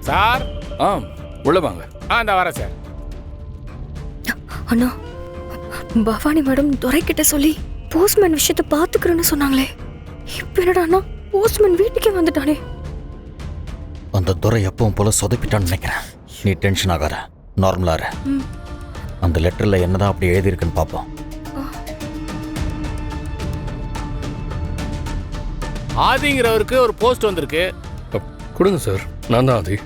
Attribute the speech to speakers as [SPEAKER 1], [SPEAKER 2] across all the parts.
[SPEAKER 1] Sir
[SPEAKER 2] உள்ள வாங்க.
[SPEAKER 1] இந்த வரேன் சார்.
[SPEAKER 3] அண்ணா, பவானி மேடம் துரைக்கிட்ட சொல்லி போஸ்ட்மேன் விஷயத்தை பாத்துக்கிறேன்னு சொன்னாங்களே, இப்ப என்னடா அண்ணா போஸ்ட்மேன் வீட்டுக்கே வந்துட்டானே.
[SPEAKER 4] அந்த துரை எப்பவும் போல சொதப்பிட்டான்னு நினைக்கிறேன். நீ டென்ஷன் ஆகாத, நார்மலா இரு. அந்த லெட்டர்ல என்னதான் அப்படி எழுதியிருக்குன்னு பார்ப்போம்.
[SPEAKER 1] ஆதிங்கிறவருக்கு ஒரு போஸ்ட் வந்திருக்கு.
[SPEAKER 2] கொடுங்க சார், நான் தான் ஆதி.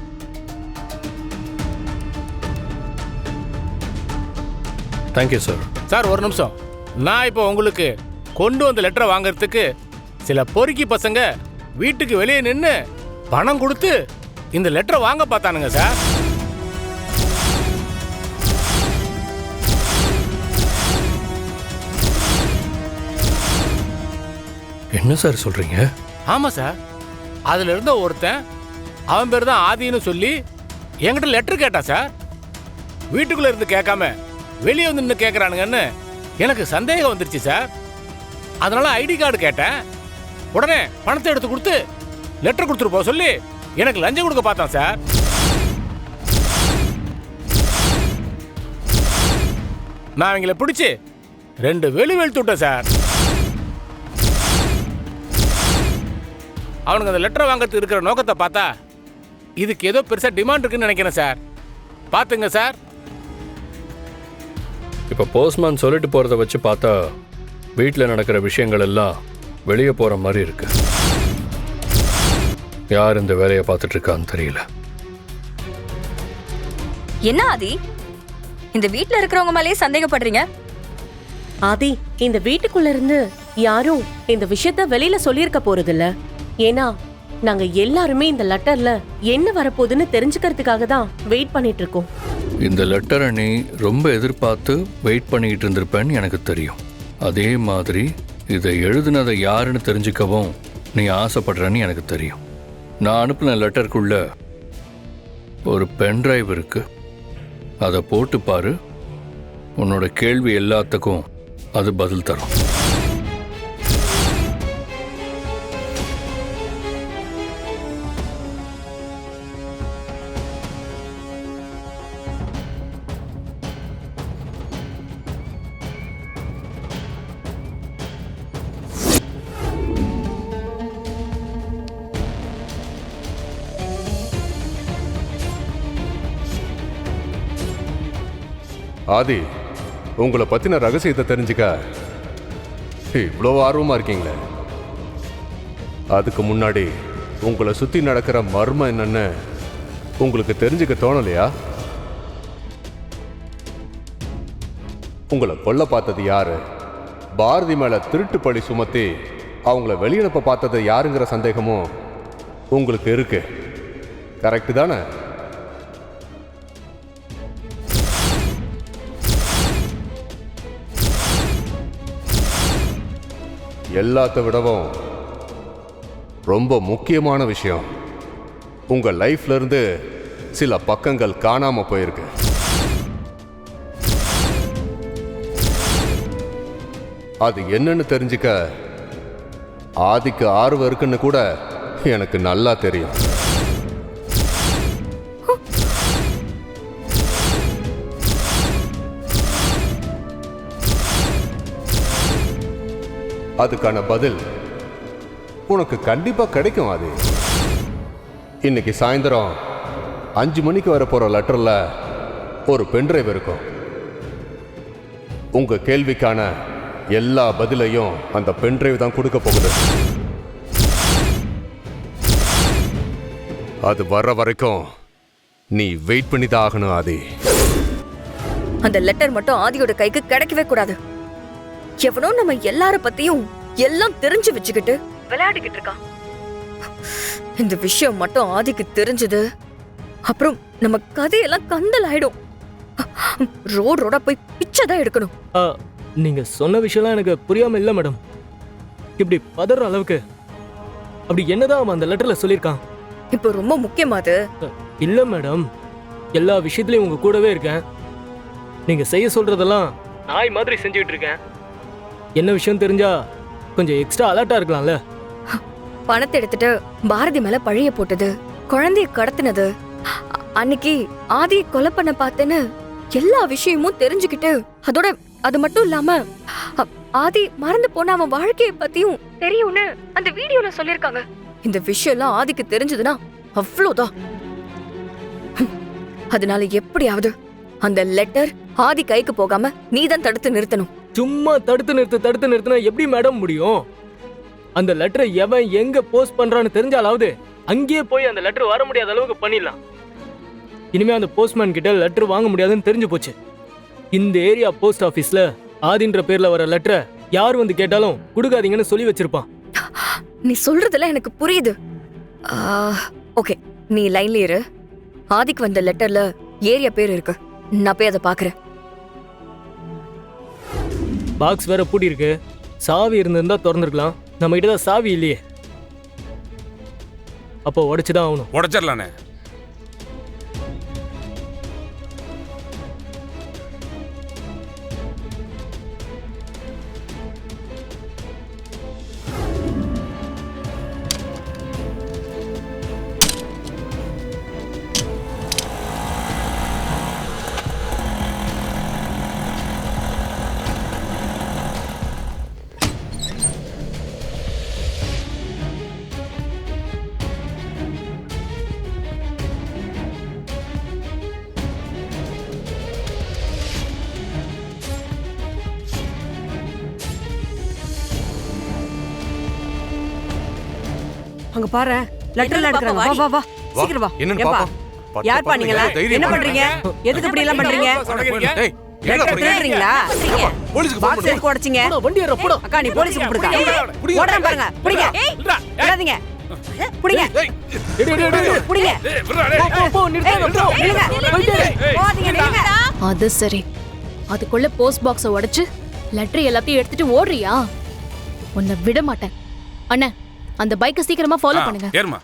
[SPEAKER 2] Thank you sir.
[SPEAKER 1] சார் ஒரு நிமிஷம், நான் இப்போ உங்களுக்கு கொண்டு வந்த லெட்டரை வாங்கறதுக்கு சில பொறுக்கி பசங்க வீட்டுக்கு வெளியே நின்று பணம் கொடுத்து இந்த லெட்டரை வாங்க பார்த்தானுங்க சார்.
[SPEAKER 2] என்ன சார் சொல்றீங்க?
[SPEAKER 1] ஆமா சார், அதுல இருந்த ஒருத்தன் அவன் பேர் தான் ஆதின்னு சொல்லி என்கிட்ட லெட்டர் கேட்டான் சார். வீட்டுக்குள்ள இருந்து கேட்காம வெளியே வந்து நின்று கேட்கறானுங்கன்னு எனக்கு சந்தேகம் வந்துருச்சு சார். அதனால ஐடி கார்டு கேட்டேன். உடனே பணத்தை எடுத்து கொடுத்து லெட்டர் கொடுத்துட்டு போக சொல்லி எனக்கு லஞ்சம் கொடுக்க பார்த்தான் சார். நான் அவங்கள பிடிச்சி 2 வெளுத்து விட்டேன் சார். அவனுக்கு அந்த லெட்டரை வாங்கிறதுக்கு இருக்கிற நோக்கத்தை பார்த்தா இதுக்கு ஏதோ பெருசா டிமாண்ட் இருக்குன்னு நினைக்கிறேன் சார். பாத்துங்க சார்.
[SPEAKER 2] இப்போ போஸ்ட்மேன் சொல்லிட்டு போறதை வச்சு பார்த்தா வீட்டில் நடக்கிற விஷயங்கள் எல்லாம் வெளியே போற மாதிரி இருக்கு. யார் இந்த வேலையை பார்த்துட்டு இருக்கான்னு தெரியல.
[SPEAKER 5] என்ன ஆதி, இந்த வீட்ல இருக்கிறவங்க மேலேயே சந்தேகப்படுறீங்க?
[SPEAKER 6] ஆதி, இந்த வீட்டுக்குள்ள இருந்து யாரும் இந்த விஷயத்த வெளியில சொல்லியிருக்க போறது இல்ல. ஏன்னா நாங்க எல்லாருமே இந்த லெட்டர்ல என்ன வரப்போகுதுன்னு தெரிஞ்சுக்கிறதுக்காக தான் வெயிட் பண்ணிட்டு இருக்கோம்.
[SPEAKER 2] இந்த லெட்டரை நீ ரொம்ப எதிர்பார்த்து வெயிட் பண்ணிக்கிட்டு இருந்திருப்பேன்னு எனக்கு தெரியும். அதே மாதிரி இதை எழுதுனதை யாருன்னு தெரிஞ்சுக்கவும் நீ ஆசைப்படுறன்னு எனக்கு தெரியும். நான் அனுப்பின லெட்டருக்குள்ள ஒரு பென்ட்ரைவ் இருக்கு, அதை போட்டு பாரு. உன்னோட கேள்வி எல்லாத்துக்கும் அது பதில் தரும்.
[SPEAKER 7] ஆதி, உங்களை பத்தின ரகசியத்தை தெரிஞ்சுக்க இவ்வளோ ஆர்வமா இருக்கீங்களே, அதுக்கு முன்னாடி உங்களை சுத்தி நடக்கிற மர்மம் என்னன்னு உங்களுக்கு தெரிஞ்சுக்க தோணலையா? உங்களை கொல்ல பார்த்தது யாரு, பாரதி மேல திருட்டு பழி சுமத்தி அவங்கள வெளியனுப்ப பார்த்தது யாருங்கிற சந்தேகமும் உங்களுக்கு இருக்கு. கரெக்டு தானே? எல்லாத்த விடவும் ரொம்ப முக்கியமான விஷயம், உங்க லைஃப்ல இருந்து சில பக்கங்கள் காணாம போயிருக்கு. அது என்னன்னு தெரிஞ்சுக்க ஆதிக்கு ஆர்வம் இருக்குன்னு கூட எனக்கு நல்லா தெரியும். அதுக்கான பதில் உனக்கு கண்டிப்பா கிடைக்கும். அது இன்னைக்கு சாயந்தரம் 5 மணிக்கு வரப்போற லெட்டர்ல ஒரு பென்ட்ரைவ் இருக்கும். உங்க கேள்விக்கான எல்லா பதிலையும் அந்த பென்ட்ரைவ் தான் கொடுக்க போகுது. அது வர்ற வரைக்கும் நீ வெயிட் பண்ணி தான் ஆகணும் ஆதி.
[SPEAKER 3] அந்த லெட்டர் மட்டும் ஆதியோட கைக்கு கிடைக்கவே கூடாது. எவனோ நம்ம எல்லார பத்தியும் எல்லாம் தெரிஞ்சு வச்சுக்கிட்டு விளையாடிக்கிட்டு இருக்கான். இந்த விஷயம் மட்டும் ஆதிக்கு தெரிஞ்சது அப்புறம் நம்ம கதையெல்லாம் கந்தல் ஆயிடும். ரோடா போய் பிச்சைதான் எடுக்கணும்.
[SPEAKER 8] நீங்க சொன்ன விஷயம்லாம் எனக்கு புரியாம இல்ல மேடம். இப்படி பதற அளவுக்கு அப்படி என்னதான் அவன் அந்த லெட்டர்ல சொல்லியிருக்கான்?
[SPEAKER 3] இப்போ ரொம்ப முக்கியமா அது?
[SPEAKER 8] இல்ல மேடம், எல்லா விஷயத்துலயும் உங்க கூடவே இருக்கேன். நீங்க செய்ய சொல்றதெல்லாம் நாய் மாதிரி செஞ்சுக்கிட்டு இருக்கேன். என்ன விஷயம் தெரிஞ்சா கொஞ்சம் எக்ஸ்ட்ரா அலர்ட்டா இருக்கலாம்ல.
[SPEAKER 3] பணத்தை எடுத்துட்டு பாரதி மேல பழிய போட்டது, குழந்தைய கடத்தினது, அன்னைக்கு ஆதி கொலை பண்ண பார்த்தேன்னு எல்லா விஷயமும் தெரிஞ்சுக்கிட்டு அதோட அது மட்டும் இல்லாம ஆதி மறந்து போன அவன் வாழ்க்கைய பத்தியும் தெரியும்னு அந்த வீடியோல சொல்லிருக்காங்க. இந்த விஷயம் எல்லாம் ஆதிக்கு தெரிஞ்சதுன்னா அவ்வளவுதான். அதனால எப்படியாவது அந்த லெட்டர் ஆதி கைக்கு போகாம நீதான் தடுத்து நிறுத்தணும்.
[SPEAKER 8] சும்மா தடுத்து நிறுத்தினா எப்படி மேடம் முடியும்? அந்த லெட்டரை எவன் எங்க போஸ்ட் பண்றான்னு தெரிஞ்சாலாவது அங்கேயே போய் அந்த லெட்டர் வர முடியாத அளவுக்கு பண்ணிடலாம். இனிமே அந்த போஸ்ட்மேன் கிட்ட லெட்டர் வாங்க முடியாதுன்னு தெரிஞ்சு போச்சு. இந்த ஏரியா போஸ்ட் ஆபீஸ்ல ஆதின்ற பேர்ல வர லெட்டரை யார் வந்து கேட்டாலும் கொடுக்காதீங்கன்னு சொல்லி வச்சிருப்பான்.
[SPEAKER 3] நீ சொல்றதுல எனக்கு புரியுது. ஓகே, நீ லைன்ல இரு. ஆதிக்கு வந்த லெட்டர்ல ஏரியா பேர் இருக்கு. நான் போய் அதை பாக்குறேன்.
[SPEAKER 8] பாக்ஸ் வேற பூட்டி இருக்கு. சாவி இருந்திருந்தா திறந்துருக்கலாம். நம்ம கிட்ட தான் சாவி இல்லையே. அப்போ உடைச்சுதான் ஆகணும்.
[SPEAKER 9] உடைச்சிடலானே.
[SPEAKER 10] அங்க பாரு, லெட்டர்ல எடுக்கறாங்க. வா வா வா, சீக்கிரம் வா.
[SPEAKER 9] என்னன்னு
[SPEAKER 10] ஏப்பா,
[SPEAKER 9] பாப்பா.
[SPEAKER 10] யார்ப்பா நீங்களா? என்ன பண்றீங்க? எதுக்கு இப்படி எல்லாம் பண்றீங்க?
[SPEAKER 9] ஏய், எங்க
[SPEAKER 10] லெட்டர்
[SPEAKER 9] போறீங்க?
[SPEAKER 10] தேடுறீங்களா?
[SPEAKER 9] போலீஸ்க்கு ஃபோன்
[SPEAKER 10] பாக்ஸ்
[SPEAKER 9] பண்ணு.
[SPEAKER 10] எதுக்கு உடைச்சீங்க?
[SPEAKER 8] வண்டி ஏற போடா.
[SPEAKER 10] அக்கா, நீ போலீஸ்க்கு கொடுக்கா. ஓடுறேன் பாருங்க. புடிங்க. விடாதீங்க. புடிங்க. புடிங்க. போகாதீங்க, நில்லுங்க.
[SPEAKER 5] அது சரி, அதுக்குள்ள போஸ்ட் பாக்ஸ உடைச்சு லெட்டர் எல்லாத்தையும் எடுத்துட்டு ஓடுறியா? உன்னை விட மாட்டேன். அண்ணா, அந்த பைக்கை சீக்கிரமா ஃபாலோ பண்ணுங்க.
[SPEAKER 9] ஏறுமா.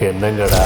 [SPEAKER 2] என்னங்கடா